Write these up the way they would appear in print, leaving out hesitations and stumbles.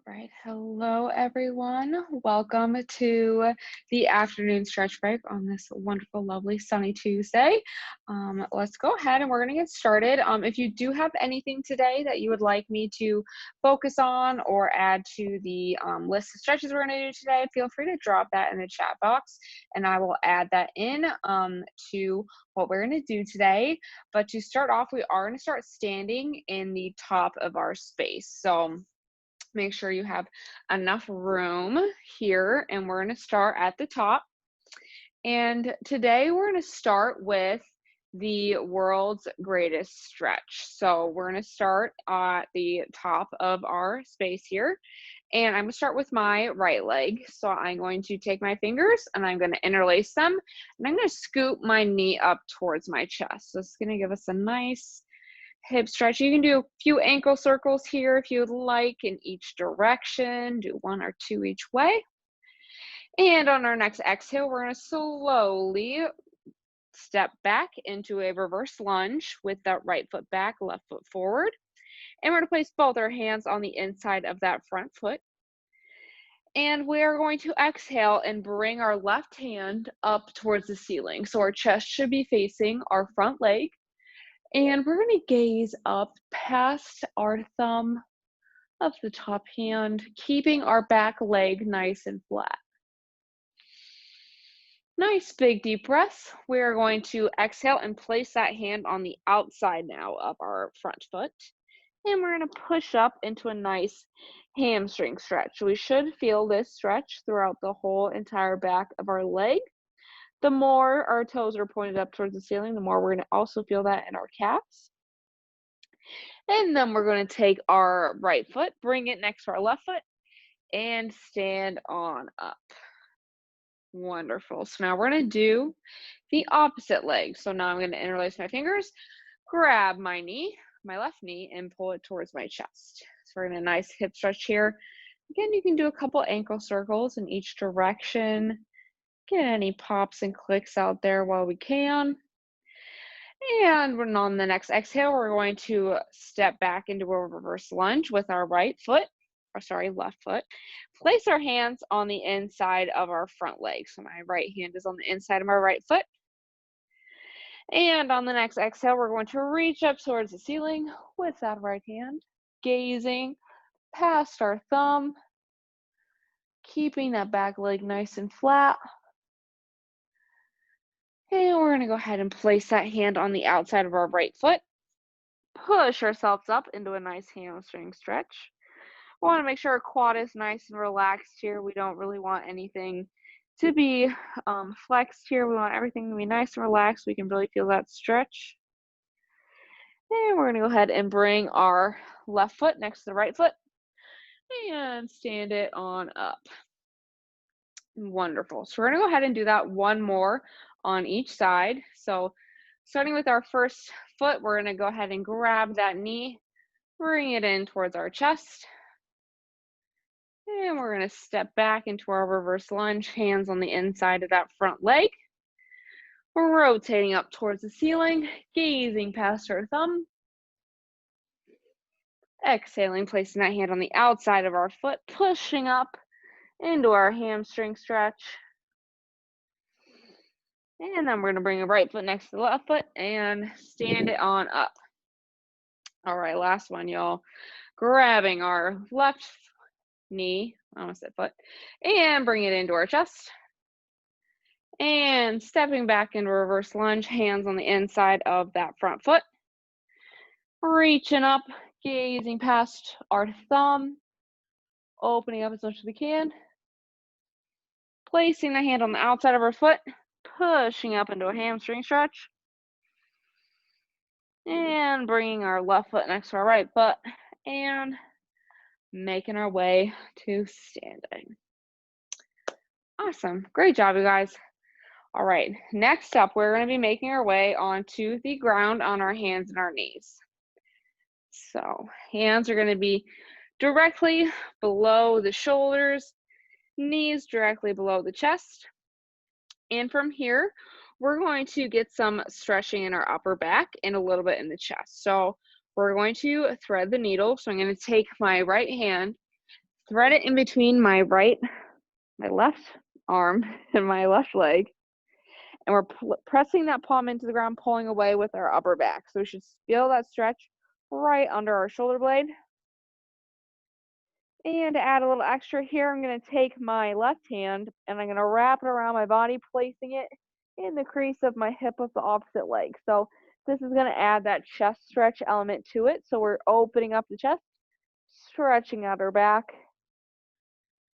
Right. Hello, everyone. Welcome to the afternoon stretch break on this wonderful, lovely, sunny Tuesday. Let's go ahead and we're going to get started. If you do have anything today that you would like me to focus on or add to the list of stretches we're going to do today, feel free to drop that in the chat box and I will add that in to what we're going to do today. But to start off, we are going to start standing in the top of our space. So make sure you have enough room here, and we're going to start at the top. And today we're going to start with the world's greatest stretch. So we're going to start at the top of our space here. And I'm going to start with my right leg. So I'm going to take my fingers and I'm going to interlace them. And I'm going to scoop my knee up towards my chest. So this is going to give us a nice hip stretch. You can do a few ankle circles here if you would like in each direction. Do one or two each way. And on our next exhale, we're going to slowly step back into a reverse lunge with that right foot back, left foot forward. And we're going to place both our hands on the inside of that front foot. And we're going to exhale and bring our left hand up towards the ceiling. So our chest should be facing our front leg. And we're going to gaze up past our thumb of the top hand, keeping our back leg nice and flat. Nice big deep breaths. We're going to exhale and place that hand on the outside now of our front foot. And we're going to push up into a nice hamstring stretch. We should feel this stretch throughout the whole entire back of our leg. The more our toes are pointed up towards the ceiling, the more we're going to also feel that in our calves. And then we're going to take our right foot, bring it next to our left foot, and stand on up. Wonderful. So now we're going to do the opposite leg. So now I'm going to interlace my fingers, grab my knee, my left knee, and pull it towards my chest. So we're in a nice hip stretch here. Again, you can do a couple ankle circles in each direction. Get any pops and clicks out there while we can. And on the next exhale, we're going to step back into a reverse lunge with our left foot. Place our hands on the inside of our front leg. So my right hand is on the inside of my right foot. And on the next exhale, we're going to reach up towards the ceiling with that right hand, gazing past our thumb, keeping that back leg nice and flat. And we're going to go ahead and place that hand on the outside of our right foot. Push ourselves up into a nice hamstring stretch. We want to make sure our quad is nice and relaxed here. We don't really want anything to be flexed here. We want everything to be nice and relaxed. We can really feel that stretch. And we're going to go ahead and bring our left foot next to the right foot and stand it on up. Wonderful. So we're going to go ahead and do that one more on each side. So starting with our first foot, we're going to go ahead and grab that knee, bring it in towards our chest. And we're going to step back into our reverse lunge, hands on the inside of that front leg. We're rotating up towards the ceiling, gazing past our thumb. Exhaling, placing that hand on the outside of our foot, pushing up into our hamstring stretch. And then we're going to bring the right foot next to the left foot and stand it on up. All right, last one, y'all. Grabbing our left knee, I almost said foot, and bring it into our chest. And stepping back into reverse lunge, hands on the inside of that front foot. Reaching up, gazing past our thumb, opening up as much as we can. Placing the hand on the outside of our foot, pushing up into a hamstring stretch. And bringing our left foot next to our right foot and making our way to standing. Awesome. Great job, you guys. All right, next up, we're going to be making our way onto the ground on our hands and our knees. So hands are going to be directly below the shoulders, knees directly below the chest. And from here, we're going to get some stretching in our upper back and a little bit in the chest. So we're going to thread the needle. So I'm going to take my right hand, thread it in between my left arm and my left leg. And we're pressing that palm into the ground, pulling away with our upper back. So we should feel that stretch right under our shoulder blade. And to add a little extra here, I'm going to take my left hand and I'm going to wrap it around my body, placing it in the crease of my hip of the opposite leg. So this is going to add that chest stretch element to it. So we're opening up the chest, stretching out our back.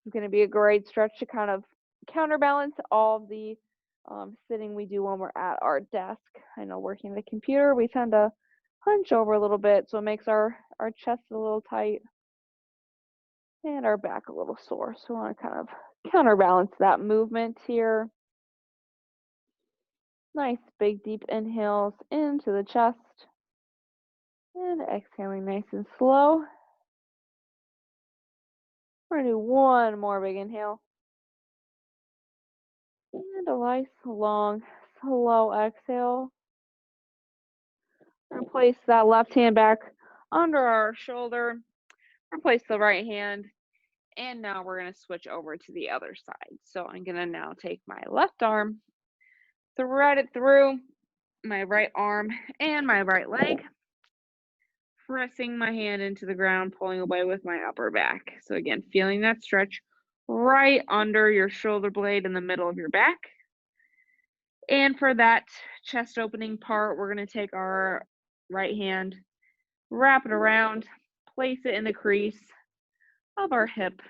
It's going to be a great stretch to kind of counterbalance all of the sitting we do when we're at our desk. I know working the computer, we tend to hunch over a little bit, so it makes our chest a little tight and our back a little sore. So we want to kind of counterbalance that movement here. Nice big deep inhales into the chest and exhaling nice and slow. We're going to do one more big inhale. And a nice long, slow exhale. We're going to place that left hand back under our shoulder. Replace the right hand. And now we're going to switch over to the other side. So I'm going to now take my left arm, thread it through my right arm and my right leg, pressing my hand into the ground, pulling away with my upper back. So again, feeling that stretch right under your shoulder blade in the middle of your back. And for that chest opening part, we're going to take our right hand, wrap it around, place it in the crease of our hip.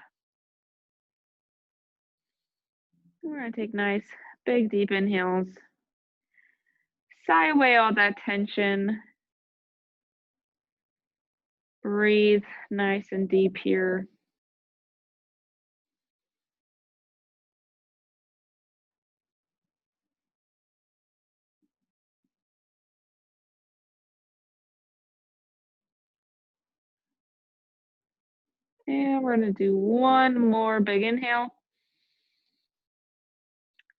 We're going to take nice, big, deep inhales. Sigh away all that tension. Breathe nice and deep here. And we're going to do one more big inhale.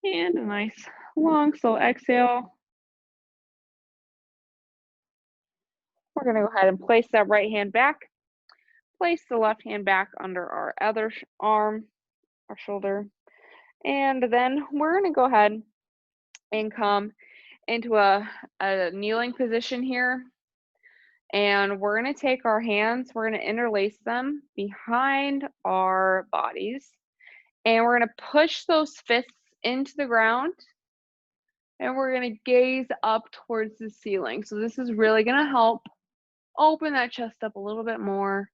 And a nice long, slow exhale. We're going to go ahead and place that right hand back. Place the left hand back under our other arm, our shoulder. And then we're going to go ahead and come into a kneeling position here. And we're going to take our hands, we're going to interlace them behind our bodies. And we're going to push those fists into the ground. And we're going to gaze up towards the ceiling. So this is really going to help open that chest up a little bit more.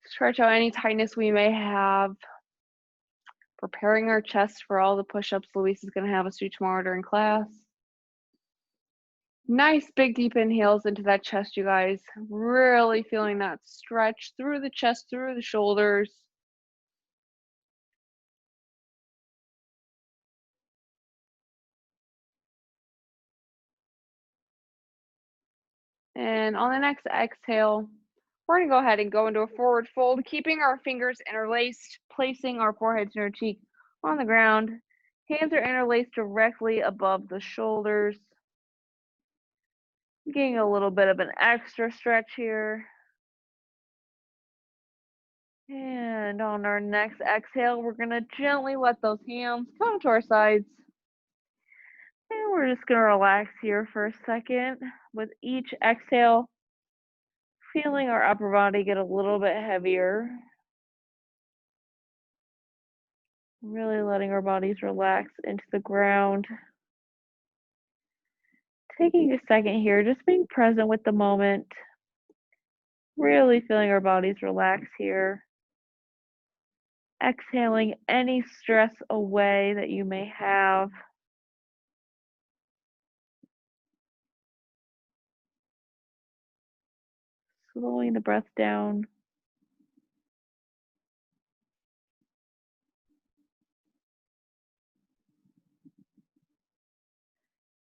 Stretch out any tightness we may have. Preparing our chest for all the push-ups Louise is going to have us do tomorrow during class. Nice big deep inhales into that chest, you guys. Really feeling that stretch through the chest, through the shoulders. And on the next exhale, we're going to go ahead and go into a forward fold, keeping our fingers interlaced, placing our forehead to our cheek on the ground. Hands are interlaced directly above the shoulders. Getting a little bit of an extra stretch here. And on our next exhale, we're going to gently let those hands come to our sides. And we're just going to relax here for a second with each exhale, feeling our upper body get a little bit heavier. Really letting our bodies relax into the ground. Taking a second here, just being present with the moment. Really feeling our bodies relax here. Exhaling any stress away that you may have. Slowing the breath down.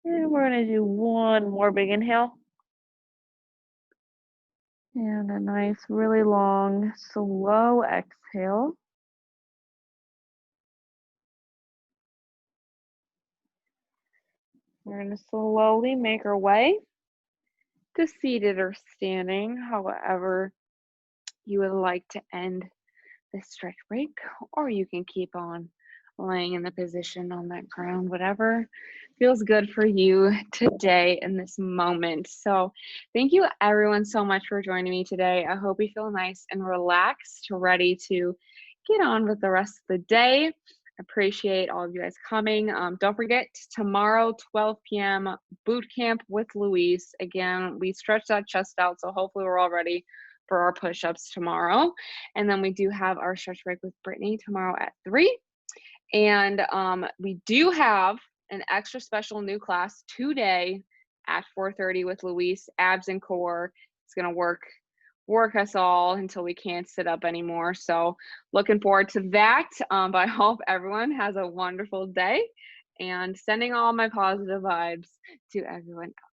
And we're going to do one more big inhale. And a nice, really long, slow exhale. We're going to slowly make our way to seated or standing, however you would like to end this stretch break, or you can keep on laying in the position on that ground, whatever feels good for you today in this moment. So thank you everyone so much for joining me today. I hope you feel nice and relaxed, ready to get on with the rest of the day. Appreciate all of you guys coming. Don't forget tomorrow, 12 p.m. boot camp with Louise. Again, we stretch that chest out, so hopefully we're all ready for our push-ups tomorrow. And then we do have our stretch break with Brittany tomorrow at 3. And we do have an extra special new class today at 4:30 with Luis, abs and core. It's gonna work us all until we can't sit up anymore. So looking forward to that. But I hope everyone has a wonderful day, and sending all my positive vibes to everyone else.